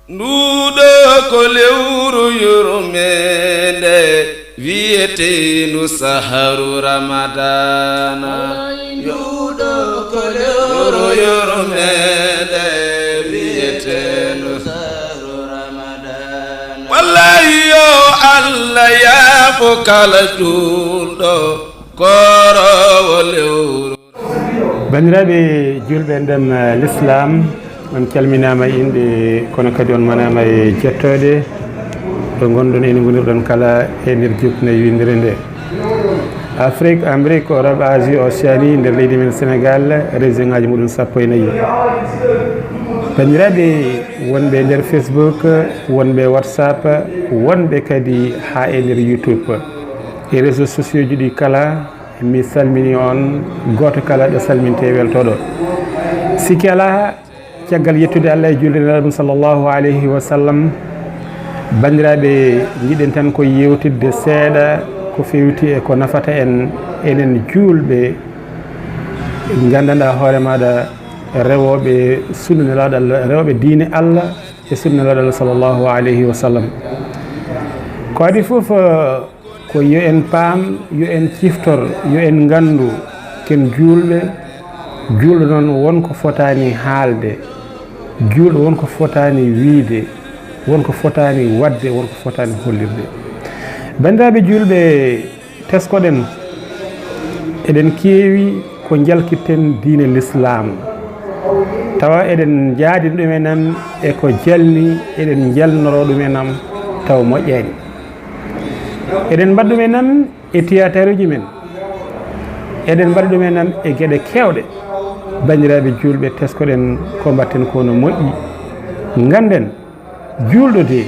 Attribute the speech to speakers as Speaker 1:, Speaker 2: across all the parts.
Speaker 1: nduɗo ko lewru yurmede wiyetenu saharu ramadana nduɗo ko lewru yurmede wiyetenu saharu ramadana wallahi yo Allah yaafo kala julɗo korowo lewru.
Speaker 2: bandiraɓe julɓe ndem l'islam on calminama inde kono kadi on manama e jettode ɗo gonɗon ene gonirɗon kala e nder jupnayi windere nde Afrique, Amérique, Europe, Asie, Océanie nder leydi men Sénégal région ngaji muɗum 14 bandiraɓe wonɓe nder Facebook, wonɓe WhatsApp, wonɓe kadi ha e nder YouTube e réseaux sociaux ji ɗi kala mi salmini on goto kala ɗo salminte weltoɗo sikki ala caggal yettude Allah e julde nelaɗum sallllahu alayhi wa sallam bandiraɓe jiɗen tan ko yewtidde seeɗa ko fewti e ko nafata en enen julɓe gandanɗa hoore maɗa rewoɓe sunna nelaɗo Allah rewɓe diine Allah e sunna nelaɗo Allah sallllahu alayhi wa sallam ko adi foof ko yo en paam yo en ciftor yo en gandu ken julɓe julɗo noon wonko fotani haalde julɗo wonko fotani wiide wonko fotani wadde wonko fotani hollirde bandiraɓe julɓe teskoɗen eɗen keewi ko jalkitten diine l'islam tawa eɗen jaadin ɗumenam e ko jalni eɗen jalnoro ɗumenam taw moƴƴani eɗen mbaɗɗumenam e théâtre uji men eɗen mbaɗa ɗumenam e gueɗe kewɗe bandiraɓe julɓe teskoɗen ko mbatten ko no moƴƴi ganden julɗo de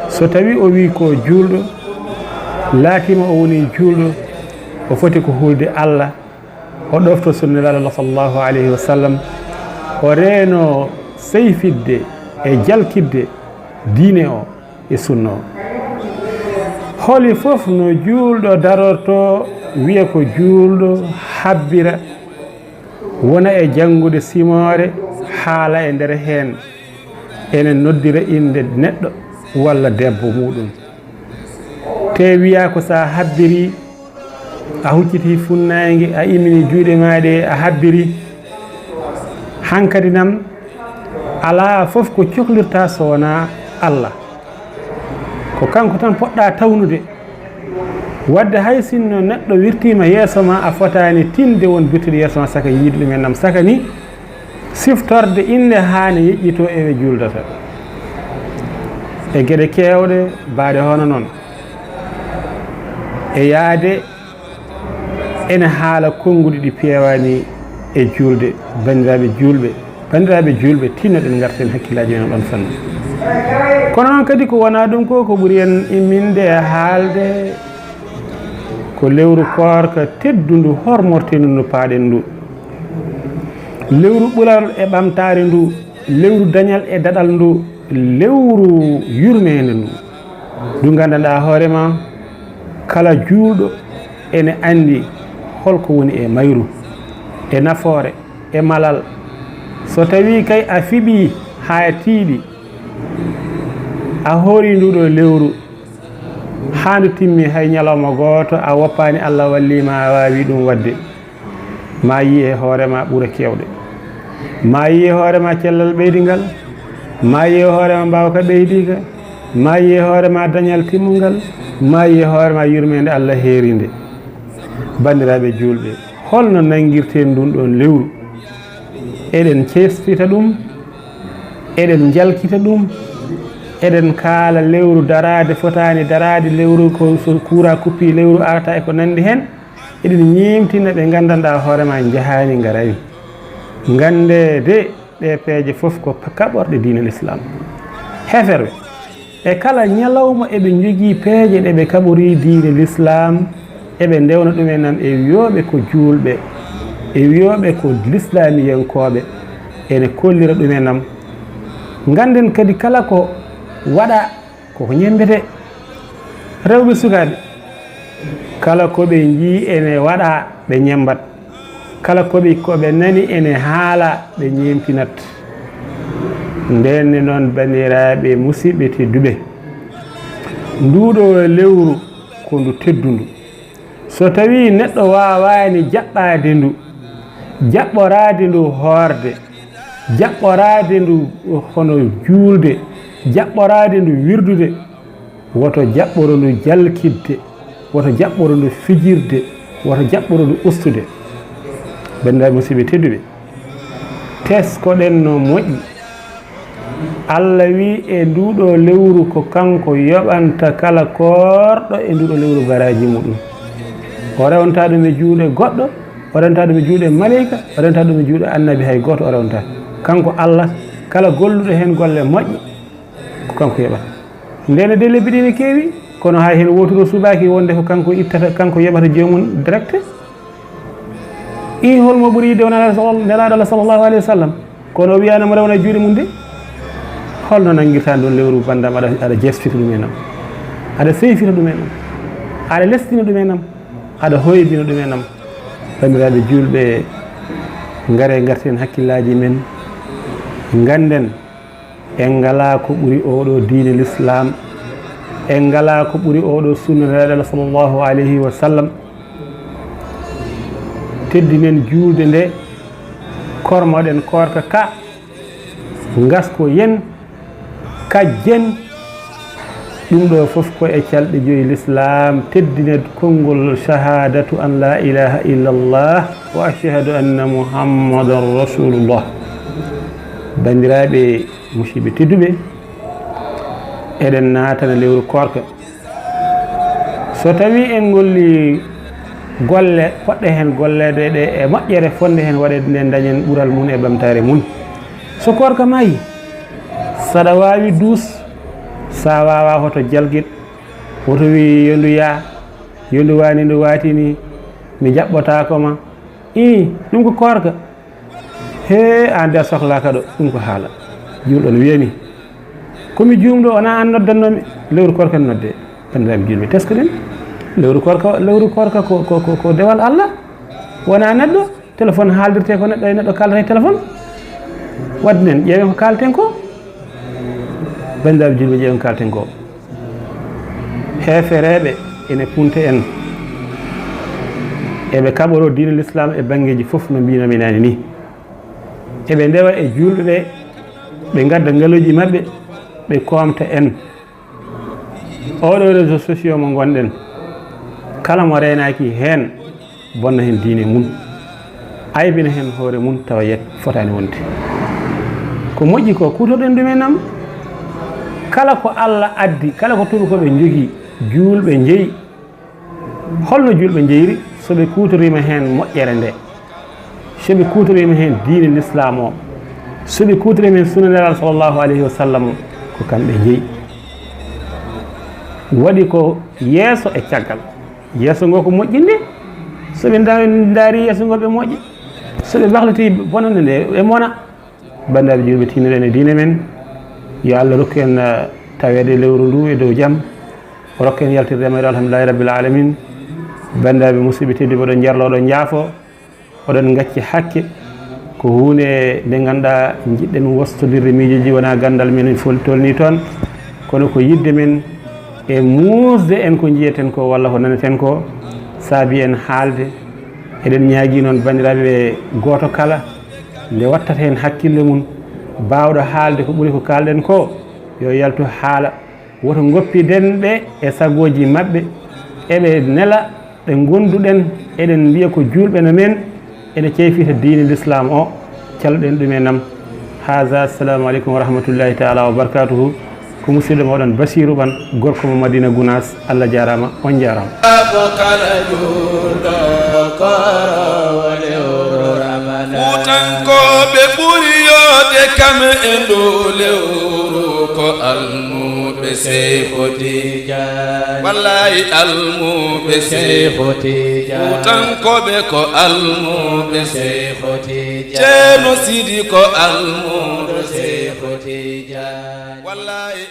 Speaker 2: so tawi o wi ko julɗo laatima o woni julɗo o foti ko hulde Allah o ɗofto sunnelaɗo Allah sallllahu alayhi wa sallam o reeno seyfidde e jalkidde diine o e sunna o holi fof no julɗo darorto wiya ko julɗo habbira wona e janngude simore haala e nder heen enen noddira inde neɗɗo walla debbo muɗum te wiya ko sa habbiri a hucciti funnangue a imini juuɗe maɗe a habbiri hankadi nam ala fof ko cohlirta so wona Allah ko kanko tan poɗɗa tawnude wadde hay sinno neɗɗo wirtima yeeso ma a fotani tinde won birtude yeeso ma saka yiide ɗumen nam saka ni siftorde inde haane yeƴƴito ewe juldata e gueɗe kewɗe baade hono noon e yaade ene haala konnguɗi ɗi pewani e julde bandiraɓe julɓe tinnoɗen garten hakkillaji men ɗon fannu kono noon kadi ko wona ɗum ko ɓuuri en imminde e haalde ko lewru koorka teddundu hormortenu no paaɗen ndu lewru ɓulal e ɓamtare ndu lewru dañal e daɗal ndu lewru yurmede ndu gandanɗa hoorema kala juulɗo ene andi holko woni e mayru e nafoore e malal so tawi kay a fiɓi ha tiiɗi a hoori nduɗo lewru handu timmi hay ñalawma gooto a woppani Allah wallima a wawi ɗum wadde ma yi e hoorema ɓuura kewɗe ma yi e hoorema cellal ɓeydigal ma yi e hoorema mbawka ɓeydika ma yi e hoorema dañal timmugal ma yi e hoorema yurmede Allah heerinde bandiraɓe julɓe holno nanguirten ɗum ɗon lewru eɗen cestita ɗum eɗen jalkita ɗum eɗen kaala lewru darade fotani darade lewru ko so kuura kuppi lewru arta e ko nandi hen eɗen ñimtina ɓe gandanɗa hoorema jahani garayi gande de ɗe peeje foof ko kaɓorɗe diine l'islam heferɓe e kala ñalawma eɓe jogui peeje ɗe ɓe kaɓori diine l'islam eɓe ndewna ɗumen e wiyoɓe ko julɓe e wiyoɓe ko l'islamiyenkoɓe ene kollira ɗumen ganden kadi kala ko waɗa koko ñembete rewɓe sukaɓe kala koɓe jii ene waɗa ɓe ñembat kala koɓe nani ene haala ɓe ñemtinat nden noon bandiraɓe musidɓe tedduɓe nduɗo lewru ko ndu teddundu so tawi neɗɗo wawani jaɓɓade ndu jaɓɓorade ndu horde jaɓɓorade ndu hono juulde jaɓɓorade ndu wirdude woto jaɓɓoro ndu jalkidde woto jaɓɓoro ndu fijirde woto jaɓɓoro ndu ustude bandiraɓe musidɓe tedduɓe teskoɗen no moƴƴi Allah wi e nduɗo lewru ko kanko yoɓanta kala korɗo e nduɗo lewru baraji muɗum o rewanta ɗum e juuɗe goɗɗo o rewanta ɗum e juuɗe maleyka o rewanta ɗum e juuɗe annabi hay goto o rewanta kanko Allah kala golluɗo hen golle moƴƴe ko kanko yoɓata ndene de lebbi ɗi ne keewi kono hay hen wotoro subaki wonde ko kanko ittata kanko yoɓata jomum direct i holmo ɓuuri yidde wona nelaɗo Allah sallllahu alayhi wa sallam kono o wiyanamo rewna juuɗe mum de holno nanguirta ɗon lewru bandam aɗa jestita ɗum enam aɗa seyfita ɗum enam aɗa lestina ɗum enam aɗa hoydina ɗum enam bandiraɓe julɓe gaare garten hakkillaji men ganden en ngala ko ɓuuri oɗo diine l'islam en ngala ko ɓuuri oɗo sunna nelaɗo Allah sallllahu alayhi wa sallam teddinen juulde nde kormoɗen korka ka gasko yen kajjen ɗum ɗo fof ko e calɗe joyi l'islam teddine konngol shahadatu an la ilaha illa allah wa ashhadu anna muhammadan rasulullah bandiraɓe musidɓe tedduɓe eɗen natana lewru korka so tawi en golli golle poɗɗe hen gollede ɗe e moƴƴere fonde hen waɗede nde dañen ɓuural mum e ɓamtare mum so korka mayi saɗa wawi duus sa wawa hoto jalguit woto wi yondu yaa yondu wani ndu watini mi jaɓɓotakoma ɗum ko korka he an nder sohlaka ɗo ɗum ko haala julɗo no wiyani komi jumɗo wona an noddannomi lewru korka no nodde bandiraɓe julɓe tesko ɗen lewru korka ko dewal Allah wona neɗɗo téléphone haaldirte ko neɗɗo e neɗɗo kaldata e téléphone wadde nen ƴeewen ko kalten ko bandiraɓe julɓe ƴeewen kalten ko heefereɓe ene punte en eɓe kaɓoro diine l'islam e banggueji foof no mbinomi nani ni eɓe ndewa e julɓe ɓe ɓe gadda ngaluji mabɓe ɓe komta en oɗo réseaux sociaux mo gonɗen kala mo renaki hen bonna hen diine mum aybina hen hoore mum tawa yet fotani wonde ko moƴƴi ko kutorɗen ɗumenam kala ko Allah addi kala ko tubakoɓe jogui julɓe jeeyi holno julɓe jeyri soɓe kutorima hen moƴƴere nde soɓe kutorima hen diine l'islam o soɓe kutorima hen sunna nelal sallllahu alayhi wa sallam ko kamɓe jeeyi waɗi ko yeeso e caggal yeeso ngo ko moƴƴinde soɓe daari yeeso ngo ɓe moƴƴi soɓe bahlati bonande nde e mona bandaɓe julɓe tinnoɗen e diine men yo Allah rokku en tawede lewru ndu e dow jaam o rokku en yaltirde e alhamdulillahi rabbil alamin bandaɓe musidɓe tedduɓe oɗon jarlo oɗon jaafo oɗon gacci hakke ko hunde nde ganduɗa jiɗɗen wostodirde miijoji wona gandal men fol tolni toon kono ko yidde men e muusde en ko jiyeten ko walla ko naneten ko saabi en haalde eɗen ñaagui noon bandiraɓe goto kala nde wattata hen hakkille mum bawɗo haalde ko ɓuuri ko kalɗen ko yo yaltu haala woto goppiden ɓe e sagoji mabɓe eɓe nela ɓe gonduɗen eɗen mbiya ko julɓe no men ene ceyfita diine l'islam o calɗen ɗumenam haza assalamu aleykum wa rahmatullahi taala wa barakatuhu ko musidɗo moɗon Basiru Ɓan gorko mo Madina Gounass Allah jarama on jarama
Speaker 1: futankoɓe ɓuuri yode kam e ndu lewru ko almuɓe Seykhotijani wallahi almuɓe Seykhotijani futankoɓe ko almuɓe Seykhotijani ceerno Sidi ko almuɓe Seykhotijani wallahi